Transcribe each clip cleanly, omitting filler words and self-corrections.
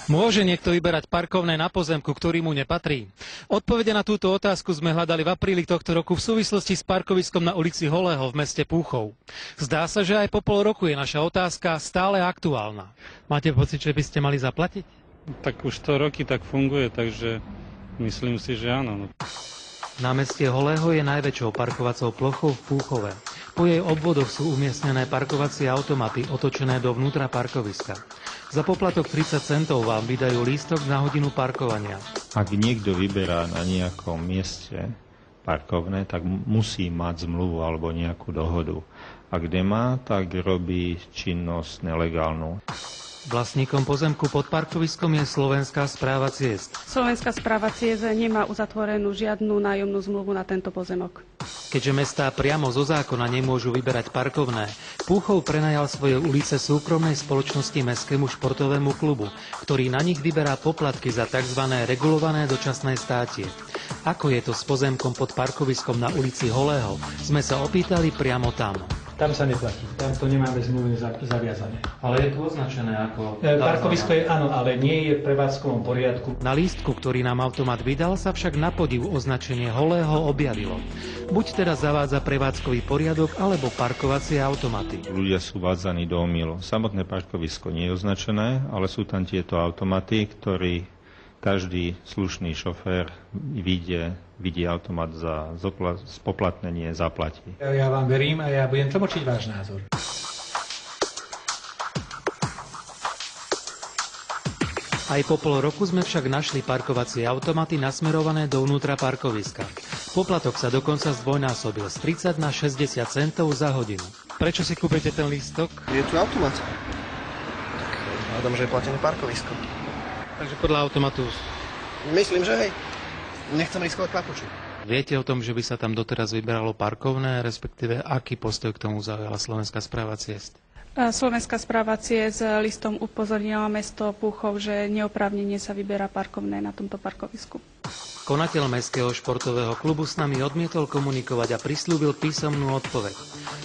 Môže niekto vyberať parkovné na pozemku, ktorý mu nepatrí? Odpovede na túto otázku sme hľadali v apríli tohto roku v súvislosti s parkoviskom na ulici Holého v meste Púchov. Zdá sa, že aj po pol roku je naša otázka stále aktuálna. Máte pocit, že by ste mali zaplatiť? Tak už to roky tak funguje, takže myslím si, že áno. Námestie Holého je najväčšou parkovacou plochou v Púchove. Po jej obvodoch sú umiestnené parkovacie automaty otočené dovnútra parkoviska. Za poplatok 30 centov vám vydajú lístok na hodinu parkovania. Ak niekto vyberá na nejakom mieste parkovné, tak musí mať zmluvu alebo nejakú dohodu. Ak nemá, tak robí činnosť nelegálnu. Vlastníkom pozemku pod parkoviskom je Slovenská správa ciest. Slovenská správa ciest nemá uzatvorenú žiadnu nájomnú zmluvu na tento pozemok. Keďže mestá priamo zo zákona nemôžu vyberať parkovné, Púchov prenajal svoje ulice súkromnej spoločnosti Mestskému športovému klubu, ktorý na nich vyberá poplatky za tzv. Regulované dočasné státie. Ako je to s pozemkom pod parkoviskom na ulici Holého, sme sa opýtali priamo tam. Tam sa neplatí, tam to nemáme zmluvne zaviazané. Ale je tu označené ako... Parkovisko je áno, ale nie je v prevádzkovom poriadku. Na lístku, ktorý nám automat vydal, sa však na podiv označenie Holého objavilo. Buď teda zavádza prevádzkový poriadok, alebo parkovacie automaty. Ľudia sú vádzaní do omylu. Samotné parkovisko nie je označené, ale sú tam tieto automaty, ktorý každý slušný šofér vidí automat za spoplatnenie, zaplatí. Ja vám verím a ja budem tlmočiť váš názor. Aj po pol roku sme však našli parkovacie automaty nasmerované dovnútra parkoviska. Poplatok sa dokonca zdvojnásobil z 30 na 60 centov za hodinu. Prečo si kúpite ten lístok? Je tu automat. Tak hádam, že je platené parkovisko. Takže podľa automatu... Myslím, že hej. Nechcem riskovať papuču. Viete o tom, že by sa tam doteraz vyberalo parkovné, respektíve aký postoj k tomu zaujala Slovenská správa ciest? Slovenská správa ciest listom upozornila mesto Púchov, že neoprávnene sa vyberá parkovné na tomto parkovisku. Konateľ Mestského športového klubu s nami odmietol komunikovať a prislúbil písomnú odpoveď.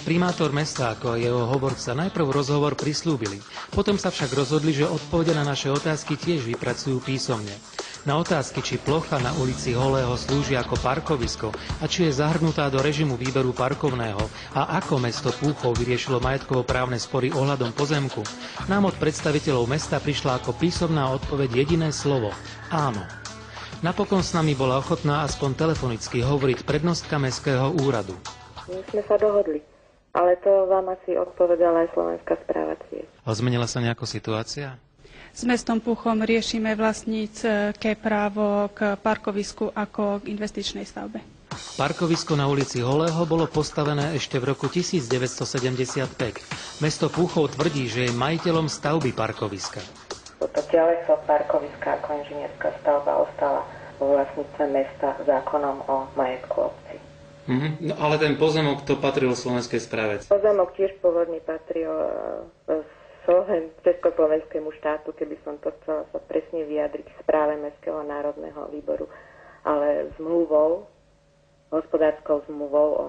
Primátor mesta ako aj jeho hovorca najprv rozhovor prislúbili, potom sa však rozhodli, že odpovede na naše otázky tiež vypracujú písomne. Na otázky, či plocha na ulici Holého slúži ako parkovisko a či je zahrnutá do režimu výberu parkovného a ako mesto Púchov vyriešilo majetkovo-právne spory ohľadom pozemku, nám od predstaviteľov mesta prišla ako písomná odpoveď jediné slovo – áno. Napokon s nami bola ochotná aspoň telefonicky hovoriť prednostka Mestského úradu. My sme sa dohodli, ale to vám asi odpovedala aj Slovenská správa ciest. A zmenila sa nejako situácia? S mestom Púchom riešime vlastnícke právo k parkovisku ako k investičnej stavbe. Parkovisko na ulici Holého bolo postavené ešte v roku 1975. Mesto Púchov tvrdí, že je majiteľom stavby parkoviska. Toto teleso parkoviska ako inžinierská stavba ostala vo vlastníctve mesta zákonom o majetku obci. No, ale ten pozemok to patril Slovenskej správe. Pozemok tiež pôvodne patril Československému štátu, keby som to chcela sa presne vyjadriť v správe Mestského národného výboru, ale zmluvou, hospodárskou zmluvou o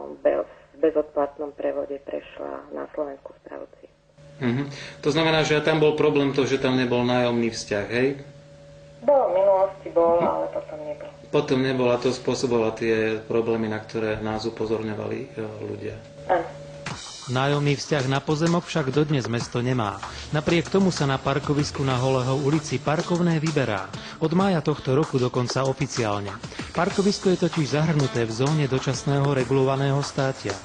bezodplatnom prevode prešla na Slovenskú správu ciest. To znamená, že tam bol problém to, že tam nebol nájomný vzťah, hej? V minulosti bol, ale potom nebol. Potom nebol a to spôsobovalo tie problémy, na ktoré nás upozorňovali ľudia. Áno. Nájomný vzťah na pozemok však dodnes mesto nemá. Napriek tomu sa na parkovisku na Holého ulici parkovné vyberá. Od mája tohto roku dokonca oficiálne. Parkovisko je totiž zahrnuté v zóne dočasného regulovaného státia.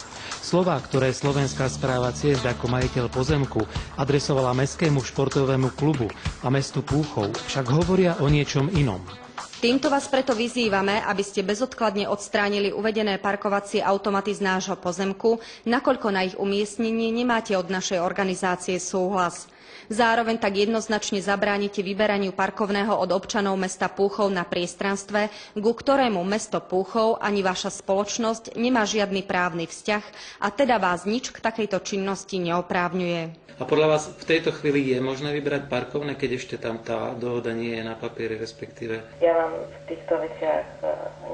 Slová, ktoré Slovenská správa ciest ako majiteľ pozemku adresovala Mestskému športovému klubu a mestu Púchov, však hovoria o niečom inom. Týmto vás preto vyzývame, aby ste bezodkladne odstránili uvedené parkovacie automaty z nášho pozemku, nakoľko na ich umiestnenie nemáte od našej organizácie súhlas. Zároveň tak jednoznačne zabránite vyberaniu parkovného od občanov mesta Púchov na priestranstve, ku ktorému mesto Púchov ani vaša spoločnosť nemá žiadny právny vzťah a teda vás nič k takejto činnosti neoprávňuje. A podľa vás v tejto chvíli je možné vybrať parkovné, keď ešte tam tá dohoda nie je na papieri, respektíve? Ja vám v týchto veciach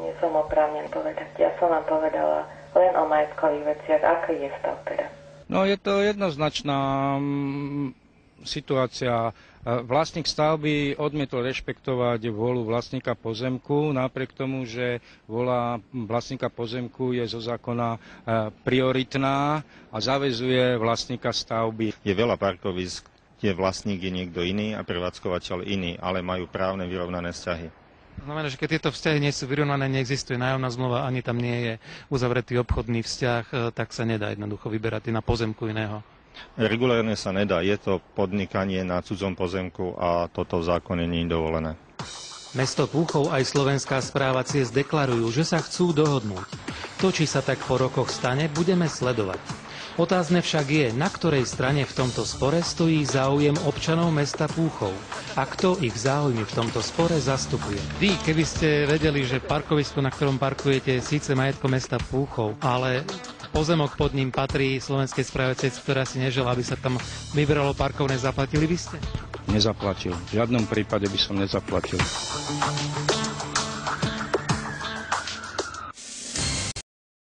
nie som oprávnený povedať. Ja som vám povedala len o majetkových veciach. Aký je stav teda? No je to jednoznačná situácia. Vlastník stavby odmietol rešpektovať vôľu vlastníka pozemku, napriek tomu, že vôľa vlastníka pozemku je zo zákona prioritná a zaväzuje vlastníka stavby. Je veľa parkovisk, kde vlastník je niekto iný a prevádzkovateľ iný, ale majú právne vyrovnané vzťahy. Znamená, že keď tieto vzťahy nie sú vyrovnané, neexistuje nájomná zmluva, ani tam nie je uzavretý obchodný vzťah, tak sa nedá jednoducho vyberať na pozemku iného. Regulárne sa nedá, je to podnikanie na cudzom pozemku a toto v zákone nie je dovolené. Mesto Púchov aj Slovenská správa ciest deklarujú, že sa chcú dohodnúť. To, či sa tak po rokoch stane, budeme sledovať. Otázne však je, na ktorej strane v tomto spore stojí záujem občanov mesta Púchov a kto ich záujmy v tomto spore zastupuje. Vy, keby ste vedeli, že parkovisko, na ktorom parkujete, je síce majetkom mesta Púchov, ale pozemok pod ním patrí Slovenskej správe ciest, ktorá si neželá, aby sa tam vyberalo parkovné, zaplatili by ste? Nezaplatil. V žiadnom prípade by som nezaplatil.